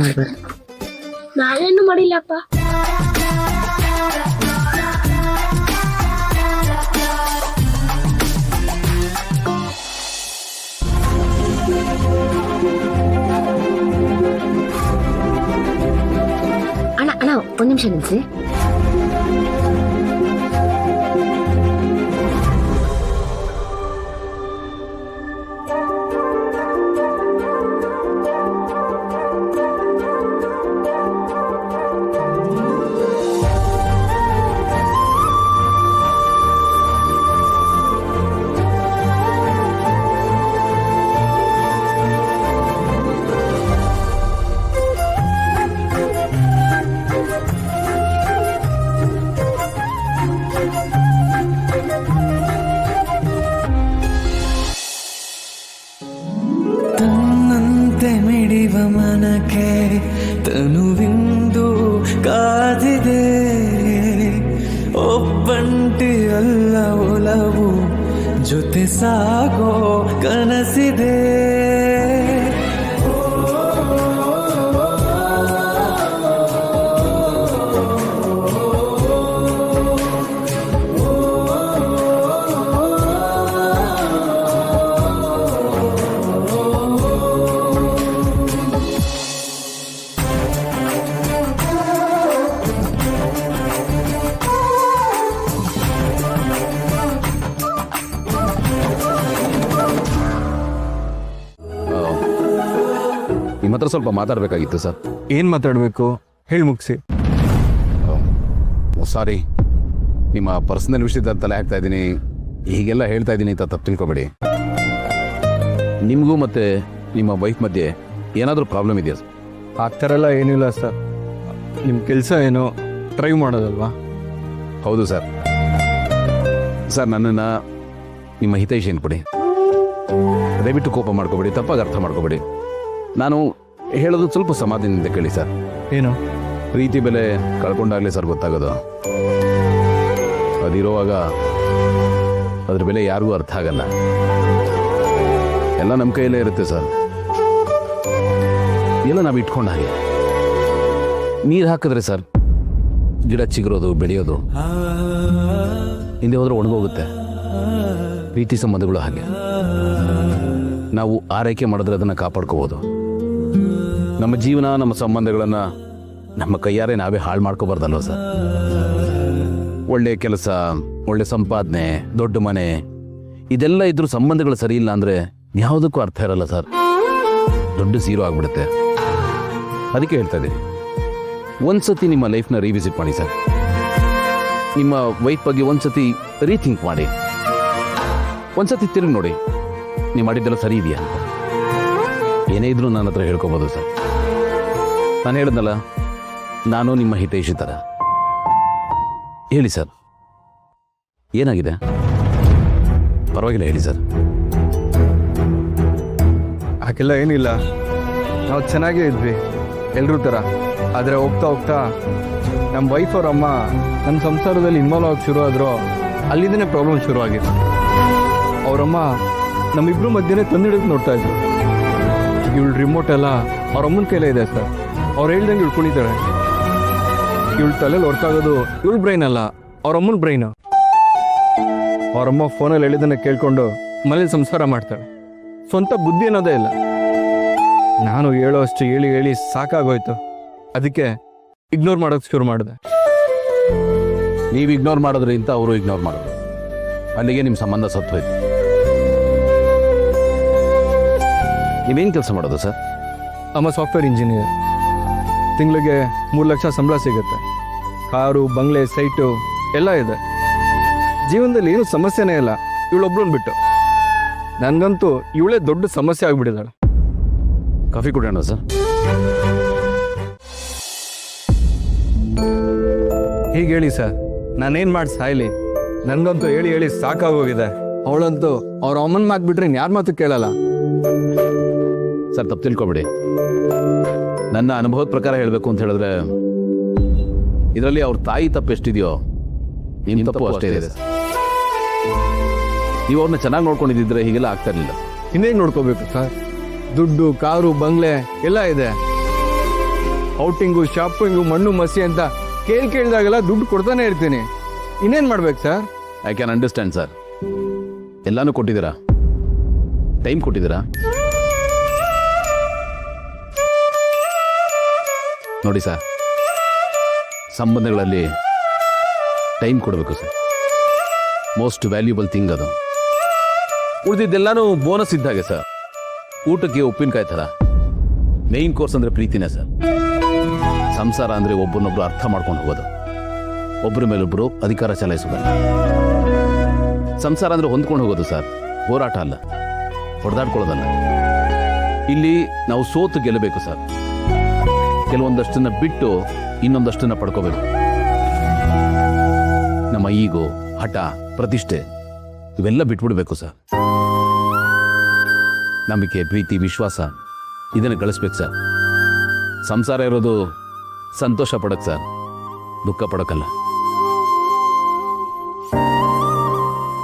ಮಾಡ್ಬೇಕು. ನಾನೇನು ಮಾಡಿಲ್ಲಪ್ಪ. ಅಣ್ಣ ಅಣ್ಣ ಒಂದ್ ನಿಮಿಷ ನಿಲ್ಸಿ. ಮಿಡಿವ ಮನಕ್ಕೆ ತನುವಿಂದು ಕಾದಿದೆ, ಒಬ್ಬಂಟಿ ಅಲ್ಲ ಒಲವು ಜೊತೆ ಸಾಗೋ ಕನಸಿದೆ. ನಿಮ್ಮ ಹತ್ರ ಸ್ವಲ್ಪ ಮಾತಾಡಬೇಕಾಗಿತ್ತು ಸರ್. ಏನು ಮಾತಾಡಬೇಕು ಹೇಳಿ ಮುಗಿಸಿ. ಸಾರಿ, ನಿಮ್ಮ ಪರ್ಸನಲ್ ವಿಷಯದ ತಲೆ ಹಾಕ್ತಾ ಇದ್ದೀನಿ, ಹೀಗೆಲ್ಲ ಹೇಳ್ತಾ ಇದ್ದೀನಿ ಅಂತ ತಪ್ಪು ತಿಳ್ಕೊಬೇಡಿ. ನಿಮಗೂ ಮತ್ತು ನಿಮ್ಮ ವೈಫ್ ಮಧ್ಯೆ ಏನಾದರೂ ಪ್ರಾಬ್ಲಮ್ ಇದೆಯಾ ಸರ್? ಆ ಥರ ಎಲ್ಲ ಏನಿಲ್ಲ ಸರ್. ನಿಮ್ಮ ಕೆಲಸ ಏನೋ ಡ್ರೈವ್ ಮಾಡೋದಲ್ವಾ? ಹೌದು ಸರ್. ಸರ್, ನನ್ನನ್ನು ನಿಮ್ಮ ಹಿತೈಷಿ ಅನ್ಕೊಡಿ, ದಯವಿಟ್ಟು ಕೋಪ ಮಾಡ್ಕೋಬೇಡಿ, ತಪ್ಪಾಗಿ ಅರ್ಥ ಮಾಡ್ಕೋಬೇಡಿ. ನಾನು ಹೇಳೋದು ಸ್ವಲ್ಪ ಸಮಾಧಾನದಿಂದ ಕೇಳಿ ಸರ್. ಏನು? ಪ್ರೀತಿ ಬೆಲೆ ಕಳ್ಕೊಂಡಾಗಲೇ ಸರ್ ಗೊತ್ತಾಗೋದು. ಅದಿರುವಾಗ ಅದ್ರ ಬೆಲೆ ಯಾರಿಗೂ ಅರ್ಥ ಆಗಲ್ಲ. ಎಲ್ಲ ನಮ್ಮ ಕೈಯಲ್ಲೇ ಇರುತ್ತೆ ಸರ್. ಎಲ್ಲ ನಾವು ಇಟ್ಕೊಂಡ ಹಾಗೆ. ನೀರು ಹಾಕಿದ್ರೆ ಸರ್ ಗಿಡ ಚಿಗುರೋದು, ಬೆಳೆಯೋದು, ಹಿಂದೆ ಹೋದ್ರೆ ಒಣಗೋಗುತ್ತೆ. ಪ್ರೀತಿ ಸಂಬಂಧಗಳು ಹಾಗೆ. ನಾವು ಆರೈಕೆ ಮಾಡಿದ್ರೆ ಅದನ್ನು ಕಾಪಾಡ್ಕೋಬೋದು. ನಮ್ಮ ಜೀವನ, ನಮ್ಮ ಸಂಬಂಧಗಳನ್ನು ನಮ್ಮ ಕೈಯಾರೆ ನಾವೇ ಹಾಳು ಮಾಡ್ಕೋಬಾರ್ದಲ್ವ ಸರ್? ಒಳ್ಳೆ ಕೆಲಸ, ಒಳ್ಳೆ ಸಂಪಾದನೆ, ದೊಡ್ಡ ಮನೆ, ಇದೆಲ್ಲ ಇದ್ರೂ ಸಂಬಂಧಗಳು ಸರಿ ಇಲ್ಲ ಅಂದರೆ ಯಾವುದಕ್ಕೂ ಅರ್ಥ ಇರಲ್ಲ ಸರ್. ದೊಡ್ಡ ಝೀರೋ ಆಗ್ಬಿಡುತ್ತೆ. ಅದಕ್ಕೆ ಹೇಳ್ತಾ ಇದ್ದೀನಿ, ಒಂದ್ಸತಿ ನಿಮ್ಮ ಲೈಫ್ನ ರಿವಿಸಿಟ್ ಮಾಡಿ ಸರ್. ನಿಮ್ಮ ವೈಫ್ ಬಗ್ಗೆ ಒಂದ್ಸತಿ ರೀಥಿಂಕ್ ಮಾಡಿ, ಒಂದ್ಸತಿ ತಿರುಗಿ ನೋಡಿ, ನೀವು ಮಾಡಿದ್ದೆಲ್ಲ ಸರಿ ಇದೆಯಾ ಅಂತ. ಏನೇ ಇದ್ರೂ ನನ್ನ ಹತ್ರ ಹೇಳ್ಕೊಬೋದು ಸರ್. ನಾನು ಹೇಳಿದ್ನಲ್ಲ, ನಾನು ನಿಮ್ಮ ಹಿತೈಷಿ ಥರ. ಹೇಳಿ ಸರ್, ಏನಾಗಿದೆ? ಪರವಾಗಿಲ್ಲ, ಹೇಳಿ ಸರ್. ಹಾಗೆಲ್ಲ ಏನಿಲ್ಲ, ನಾವು ಚೆನ್ನಾಗೇ ಇದ್ವಿ ಎಲ್ಲರೂ ಥರ. ಆದರೆ ಹೋಗ್ತಾ ಹೋಗ್ತಾ ನಮ್ಮ ವೈಫ್ ಅವ್ರ ಅಮ್ಮ ನಮ್ಮ ಸಂಸಾರದಲ್ಲಿ ಇನ್ವಾಲ್ವ್ ಆಗಿ ಶುರು ಆದರೂ ಅಲ್ಲಿಂದನೇ ಪ್ರಾಬ್ಲಮ್ ಶುರು ಆಗಿತ್ತು. ಅವರಮ್ಮ ನಮ್ಮಿಬ್ಬರು ಮಧ್ಯೆ ತಂದಿಡಕ್ಕೆ ನೋಡ್ತಾ ಇದ್ರು. ಇವಳು ರಿಮೋಟ್ ಎಲ್ಲ ಅವ್ರ ಅಮ್ಮನ ಕೈಲೇ ಇದೆ ಸರ್. ಅವ್ರು ಹೇಳ್ದಂಗೆ ಇವಳು ಕುಣಿತಾಳೆ. ಇವಳು ತಲೆಯಲ್ಲಿ ವರ್ಕ್ ಆಗೋದು ಇವಳು ಬ್ರೈನ್ ಅಲ್ಲ, ಅವ್ರ ಅಮ್ಮನ ಬ್ರೈನು. ಅವರಮ್ಮ ಫೋನಲ್ಲಿ ಹೇಳಿದ್ದನ್ನು ಕೇಳ್ಕೊಂಡು ಮನೇಲಿ ಸಂಸಾರ ಮಾಡ್ತಾಳೆ. ಸ್ವಂತ ಬುದ್ಧಿ ಅನ್ನೋದೇ ಇಲ್ಲ. ನಾನು ಹೇಳೋ ಅಷ್ಟು ಹೇಳಿ ಹೇಳಿ ಸಾಕಾಗೋಯ್ತು. ಅದಕ್ಕೆ ಇಗ್ನೋರ್ ಮಾಡೋಕ್ಕೆ ಶುರು ಮಾಡಿದೆ. ನೀವು ಇಗ್ನೋರ್ ಮಾಡೋದ್ರಿಂದ ಅವರು ಇಗ್ನೋರ್ ಮಾಡೋದು, ಅಲ್ಲಿಗೆ ನಿಮ್ಮ ಸಂಬಂಧ ಸತ್ತೋಯ್ತು. ನೀವೇನು ಕೆಲಸ ಮಾಡೋದು ಸರ್? ಅಮ್ಮ ಸಾಫ್ಟ್ವೇರ್ ಇಂಜಿನಿಯರ್. ತಿಂಗಳಿಗೆ 3 ಲಕ್ಷ ಸಂಬಳ ಸಿಗುತ್ತೆ. ಕಾರು, ಬಂಗ್ಲೆ, ಸೈಟು ಎಲ್ಲ ಇದೆ. ಜೀವನದಲ್ಲಿ ಏನು ಸಮಸ್ಯೆನೇ ಇಲ್ಲ ಇವಳೊಬ್ಳನ್ನ ಬಿಟ್ಟು. ನನಗಂತೂ ಇವಳೇ ದೊಡ್ಡ ಸಮಸ್ಯೆ ಆಗಿಬಿಟ್ಟಿದ್ದಾಳೆ. ಕಾಫಿ ಕುಡಿಯೋಣ ಸರ್? ಹೀಗೆ ಹೇಳಿ ಸರ್, ನಾನೇನು ಮಾಡಿ ಸಾಯ್ಲಿ? ನನಗಂತೂ ಹೇಳಿ ಹೇಳಿ ಸಾಕಾಗೋಗಿದೆ. ಅವಳಂತೂ ಅವ್ರ ಅಮ್ಮನ ಮಾತು ಬಿಟ್ರೆ ಯಾರ ಮಾತು ಕೇಳಲ್ಲ. ಸರ್, ತಪ್ಪು ತಿಳ್ಕೊಬೇಡಿ. ನನ್ನ ಅನುಭವದ ಪ್ರಕಾರ ಹೇಳಬೇಕು ಅಂತ ಹೇಳಿದ್ರೆ, ಇದರಲ್ಲಿ ಅವ್ರ ತಾಯಿ ತಪ್ಪು ಎಷ್ಟಿದೆಯೋ ನಿಮ್ಮ ತಪ್ಪು ಅಷ್ಟೇ ಇದೆ. ನೀವು ಅವ್ರನ್ನ ಚೆನ್ನಾಗಿ ನೋಡ್ಕೊಂಡಿದ್ದಿದ್ರೆ ಹೀಗೆಲ್ಲ ಆಗ್ತಾ ಇರಲಿಲ್ಲ. ಇನ್ನೇನು ನೋಡ್ಕೋಬೇಕು ಸರ್? ದುಡ್ಡು, ಕಾರು, ಬಂಗ್ಲೆ ಎಲ್ಲ ಇದೆ. ಔಟಿಂಗು ಶಾಪಿಂಗು ಮಣ್ಣು ಮಸಿ ಅಂತ ಕೇಳಿದಾಗೆಲ್ಲ ದುಡ್ಡು ಕೊಡ್ತಾನೆ ಇರ್ತೀನಿ. ಇನ್ನೇನು ಮಾಡ್ಬೇಕು sir? I can understand sir. ಎಲ್ಲಾನು ಕೊಟ್ಟಿದ್ದೀರಾ, ಟೈಮ್ ಕೊಟ್ಟಿದ್ದೀರಾ. ನೋಡಿ ಸರ್, ಸಂಬಂಧಗಳಲ್ಲಿ ಟೈಮ್ ಕೊಡಬೇಕು ಸರ್. ಮೋಸ್ಟ್ ವ್ಯಾಲ್ಯೂಬಲ್ ಥಿಂಗ್ ಅದು. ಉಳಿದಿದ್ದೆಲ್ಲಾನು ಬೋನಸ್ ಇದ್ದಾಗೆ ಸರ್. ಊಟಕ್ಕೆ ಉಪ್ಪಿನಕಾಯಿ ಥರ. ಮೇಯ್ನ್ ಕೋರ್ಸ್ ಅಂದರೆ ಪ್ರೀತಿನೇ ಸರ್. ಸಂಸಾರ ಅಂದರೆ ಒಬ್ಬರನ್ನೊಬ್ರು ಅರ್ಥ ಮಾಡ್ಕೊಂಡು ಹೋಗೋದು, ಒಬ್ಬರ ಮೇಲೊಬ್ಬರು ಅಧಿಕಾರ ಚಲಾಯಿಸೋದಲ್ಲ. ಸಂಸಾರ ಅಂದರೆ ಹೊಂದ್ಕೊಂಡು ಹೋಗೋದು ಸರ್, ಹೋರಾಟ ಅಲ್ಲ, ಹೊಡೆದಾಡ್ಕೊಳ್ಳೋದಲ್ಲ. ಇಲ್ಲಿ ನಾವು ಸೋತು ಗೆಲ್ಲಬೇಕು ಸರ್. ಕೆಲವೊಂದಷ್ಟನ್ನ ಬಿಟ್ಟು ಇನ್ನೊಂದಷ್ಟನ್ನ ಪಡ್ಕೋಬೇಕು. ನಮ್ಮ ಈಗೋ, ಹಠ, ಪ್ರತಿಷ್ಠೆ ಇವೆಲ್ಲ ಬಿಟ್ಬಿಡ್ಬೇಕು ಸರ್. ನಂಬಿಕೆ, ಪ್ರೀತಿ, ವಿಶ್ವಾಸ ಇದನ್ನು ಗಳಿಸ್ಬೇಕು ಸರ್. ಸಂಸಾರ ಇರೋದು ಸಂತೋಷ ಪಡಕ್ ಸರ್, ದುಃಖ ಪಡೋಕ್ಕಲ್ಲ.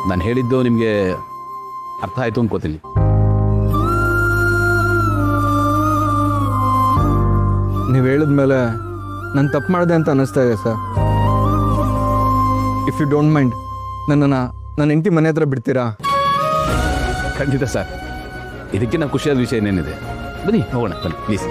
ನಾನು ಹೇಳಿದ್ದು ನಿಮಗೆ ಅರ್ಥ ಆಯ್ತು ಅನ್ಕೋತೀನಿ. ನೀವು ಹೇಳಿದ್ಮೇಲೆ ನಾನು ತಪ್ಪು ಮಾಡಿದೆ ಅಂತ ಅನ್ನಿಸ್ತಾ ಇದೆ sir. If you don't mind ನನ್ನ ಹೆಂಡತಿ ಮನೆ ಹತ್ರ ಬಿಡ್ತೀರಾ? ಖಂಡಿತ ಸರ್. ಇದಕ್ಕೆ ನಾವು ಖುಷಿಯಾದ ವಿಷಯ ಏನೇನಿದೆ, ಬನ್ನಿ ಹೋಗೋಣ, ಬನ್ನಿ ಪ್ಲೀಸ್.